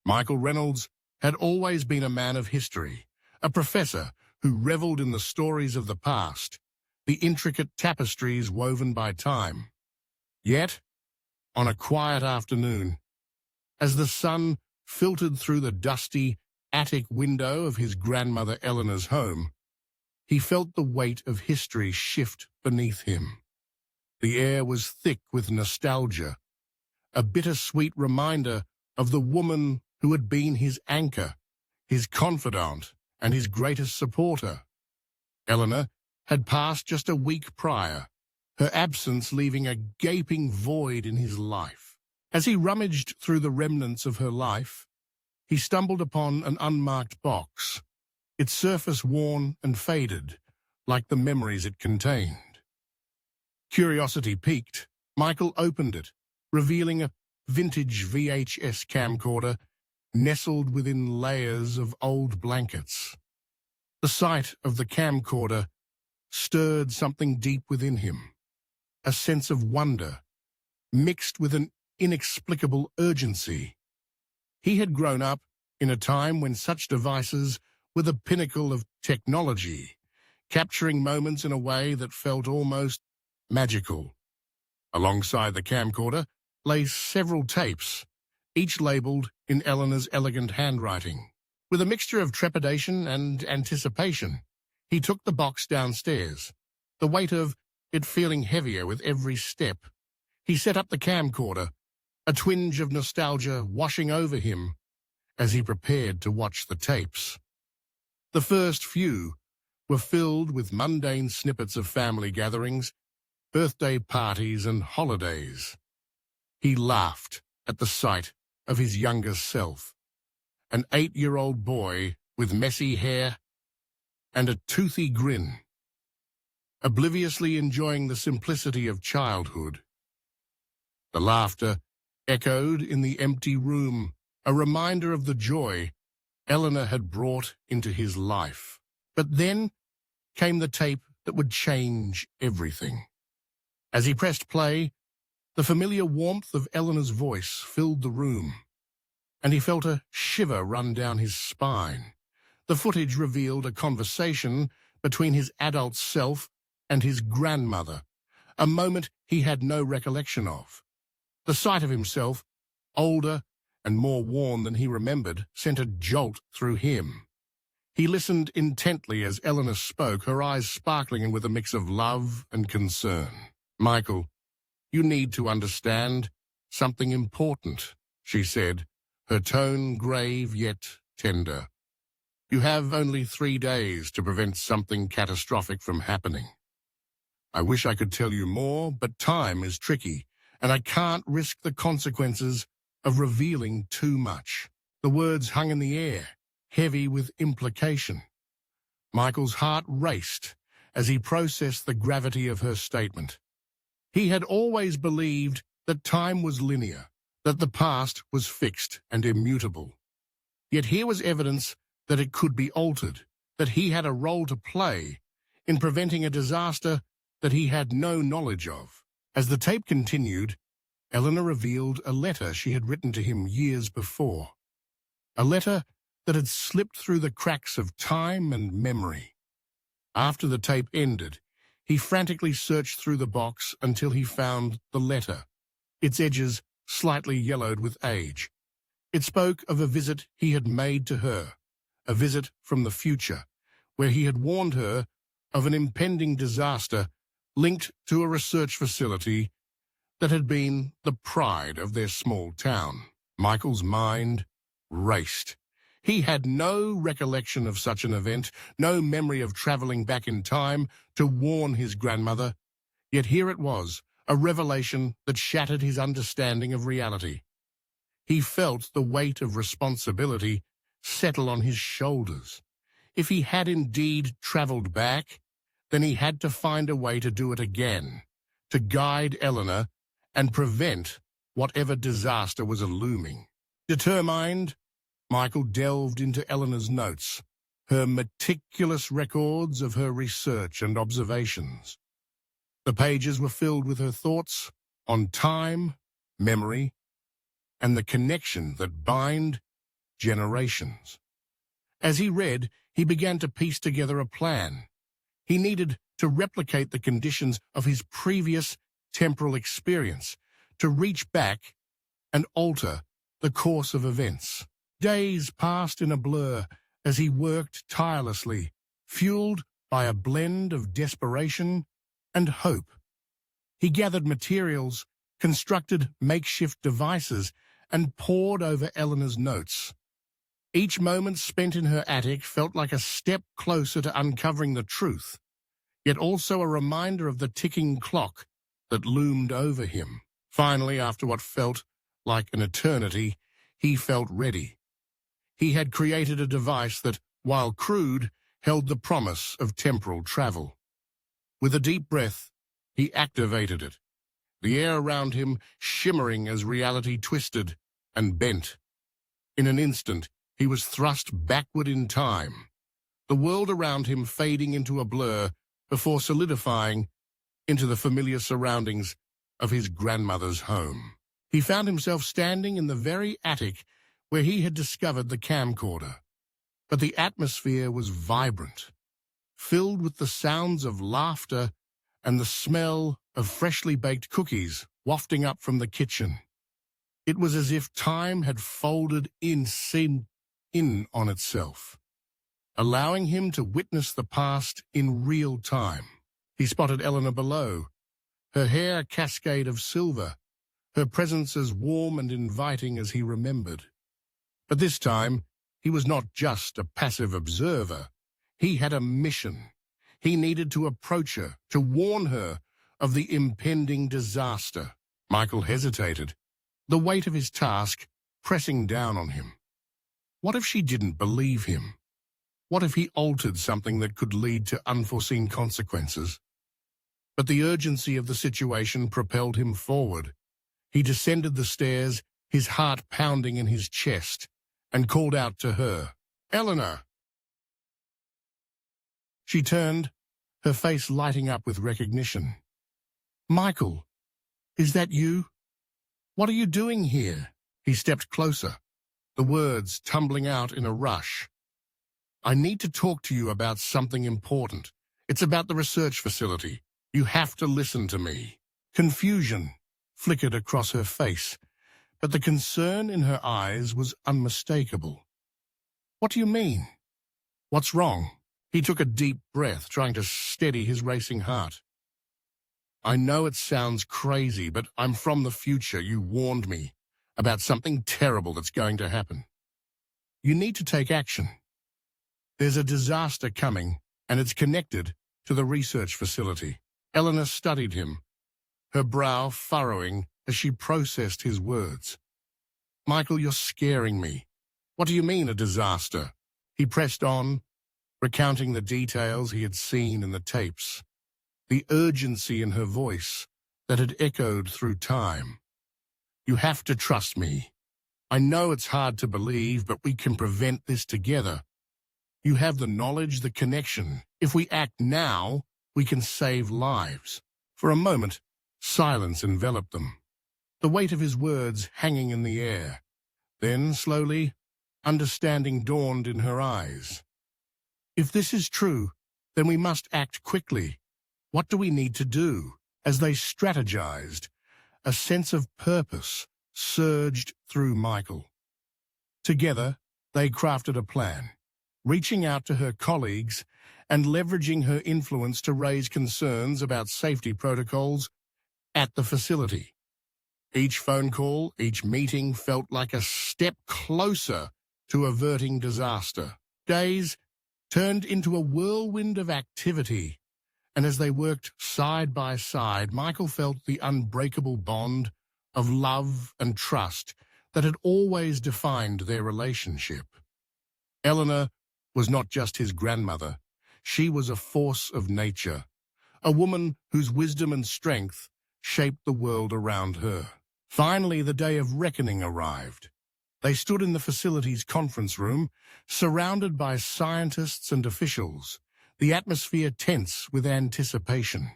Michael Reynolds had always been a man of history, a professor who reveled in the stories of the past, the intricate tapestries woven by time. Yet, on a quiet afternoon, as the sun filtered through the dusty attic window of his grandmother Eleanor's home, he felt the weight of history shift beneath him. The air was thick with nostalgia, a bittersweet reminder of the woman who had been his anchor, his confidant, and his greatest supporter. Eleanor had passed just a week prior, her absence leaving a gaping void in his life. As he rummaged through the remnants of her life, he stumbled upon an unmarked box, its surface worn and faded, like the memories it contained. Curiosity piqued, Michael opened it, revealing a vintage VHS camcorder nestled within layers of old blankets. The sight of the camcorder stirred something deep within him, a sense of wonder, mixed with an inexplicable urgency. He had grown up in a time when such devices were the pinnacle of technology, capturing moments in a way that felt almost magical. Alongside the camcorder lay several tapes, each labeled in Eleanor's elegant handwriting. With a mixture of trepidation and anticipation, he took the box downstairs, the weight of it feeling heavier with every step. He set up the camcorder, a twinge of nostalgia washing over him as he prepared to watch the tapes. The first few were filled with mundane snippets of family gatherings, birthday parties, and holidays. He laughed at the sight of his younger self, an 8-year-old boy with messy hair and a toothy grin, obliviously enjoying the simplicity of childhood. The laughter echoed in the empty room, a reminder of the joy Eleanor had brought into his life. But then came the tape that would change everything. As he pressed play, the familiar warmth of Eleanor's voice filled the room, and he felt a shiver run down his spine. The footage revealed a conversation between his adult self and his grandmother, a moment he had no recollection of. The sight of himself, older and more worn than he remembered, sent a jolt through him. He listened intently as Eleanor spoke, her eyes sparkling with a mix of love and concern. "Michael, you need to understand something important," she said, her tone grave yet tender. "You have only 3 days to prevent something catastrophic from happening. I wish I could tell you more, but time is tricky, and I can't risk the consequences of revealing too much." The words hung in the air, heavy with implication. Michael's heart raced as he processed the gravity of her statement. He had always believed that time was linear, that the past was fixed and immutable. Yet here was evidence that it could be altered, that he had a role to play in preventing a disaster that he had no knowledge of. As the tape continued, Eleanor revealed a letter she had written to him years before, a letter that had slipped through the cracks of time and memory. After the tape ended, he frantically searched through the box until he found the letter, its edges slightly yellowed with age. It spoke of a visit he had made to her, a visit from the future, where he had warned her of an impending disaster linked to a research facility that had been the pride of their small town. Michael's mind raced. He had no recollection of such an event, no memory of traveling back in time to warn his grandmother. Yet here it was, a revelation that shattered his understanding of reality. He felt the weight of responsibility settle on his shoulders. If he had indeed traveled back, then he had to find a way to do it again, to guide Eleanor and prevent whatever disaster was looming. Determined, Michael delved into Eleanor's notes, her meticulous records of her research and observations. The pages were filled with her thoughts on time, memory, and the connection that bind generations. As he read, he began to piece together a plan. He needed to replicate the conditions of his previous temporal experience, to reach back and alter the course of events. Days passed in a blur as he worked tirelessly, fueled by a blend of desperation and hope. He gathered materials, constructed makeshift devices, and pored over Eleanor's notes. Each moment spent in her attic felt like a step closer to uncovering the truth, yet also a reminder of the ticking clock that loomed over him. Finally, after what felt like an eternity, he felt ready. He had created a device that, while crude, held the promise of temporal travel. With a deep breath, he activated it, the air around him shimmering as reality twisted and bent. In an instant, he was thrust backward in time, the world around him fading into a blur before solidifying into the familiar surroundings of his grandmother's home. He found himself standing in the very attic where he had discovered the camcorder. But the atmosphere was vibrant, filled with the sounds of laughter and the smell of freshly baked cookies wafting up from the kitchen. It was as if time had folded in on itself, allowing him to witness the past in real time. He spotted Eleanor below, her hair a cascade of silver, her presence as warm and inviting as he remembered. But this time, he was not just a passive observer. He had a mission. He needed to approach her, to warn her of the impending disaster. Michael hesitated, the weight of his task pressing down on him. What if she didn't believe him? What if he altered something that could lead to unforeseen consequences? But the urgency of the situation propelled him forward. He descended the stairs, his heart pounding in his chest, and called out to her, "Eleanor!" She turned, her face lighting up with recognition. "Michael, is that you? What are you doing here?" He stepped closer, the words tumbling out in a rush. "I need to talk to you about something important. It's about the research facility. You have to listen to me." Confusion flickered across her face, but the concern in her eyes was unmistakable. "What do you mean? What's wrong?" He took a deep breath, trying to steady his racing heart. "I know it sounds crazy, but I'm from the future. You warned me about something terrible that's going to happen. You need to take action. There's a disaster coming, and it's connected to the research facility." Eleanor studied him, her brow furrowing as she processed his words. "Michael, you're scaring me. What do you mean, a disaster?" He pressed on, recounting the details he had seen in the tapes, the urgency in her voice that had echoed through time. "You have to trust me. I know it's hard to believe, but we can prevent this together. You have the knowledge, the connection. If we act now, we can save lives." For a moment, silence enveloped them, the weight of his words hanging in the air. Then, slowly, understanding dawned in her eyes. "If this is true, then we must act quickly. What do we need to do?" As they strategized, a sense of purpose surged through Michael. Together, they crafted a plan, reaching out to her colleagues and leveraging her influence to raise concerns about safety protocols at the facility. Each phone call, each meeting felt like a step closer to averting disaster. Days turned into a whirlwind of activity, and as they worked side by side, Michael felt the unbreakable bond of love and trust that had always defined their relationship. Eleanor was not just his grandmother. She was a force of nature, a woman whose wisdom and strength shaped the world around her. Finally, the day of reckoning arrived. They stood in the facility's conference room, surrounded by scientists and officials, the atmosphere tense with anticipation.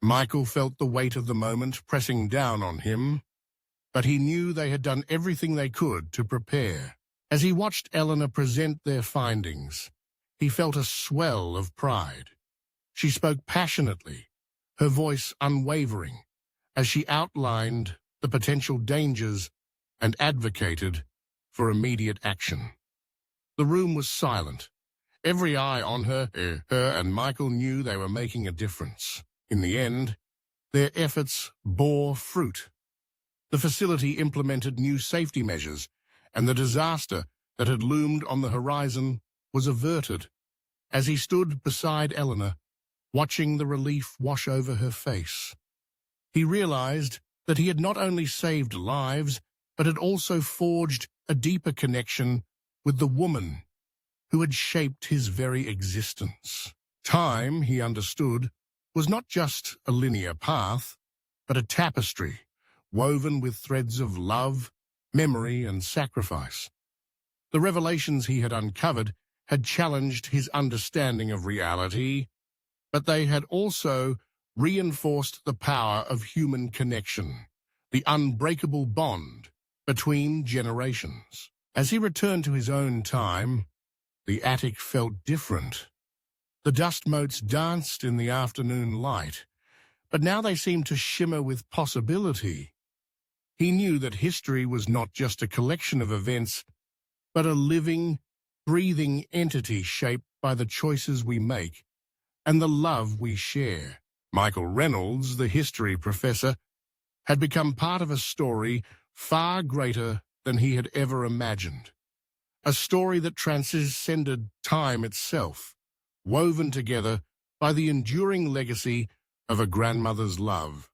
Michael felt the weight of the moment pressing down on him, but he knew they had done everything they could to prepare. As he watched Eleanor present their findings, he felt a swell of pride. She spoke passionately, her voice unwavering, as she outlined the potential dangers and advocated for immediate action. The room was silent. Every eye on her and Michael knew they were making a difference. In the end, their efforts bore fruit. The facility implemented new safety measures, and the disaster that had loomed on the horizon was averted. As he stood beside Eleanor, watching the relief wash over her face, he realized that he had not only saved lives, but had also forged a deeper connection with the woman who had shaped his very existence. Time, he understood, was not just a linear path, but a tapestry woven with threads of love, memory, and sacrifice. The revelations he had uncovered had challenged his understanding of reality, but they had also reinforced the power of human connection, the unbreakable bond between generations. As he returned to his own time, the attic felt different. The dust motes danced in the afternoon light, but now they seemed to shimmer with possibility. He knew that history was not just a collection of events, but a living, breathing entity shaped by the choices we make and the love we share. Michael Reynolds, the history professor, had become part of a story far greater than he had ever imagined. A story that transcended time itself, woven together by the enduring legacy of a grandmother's love.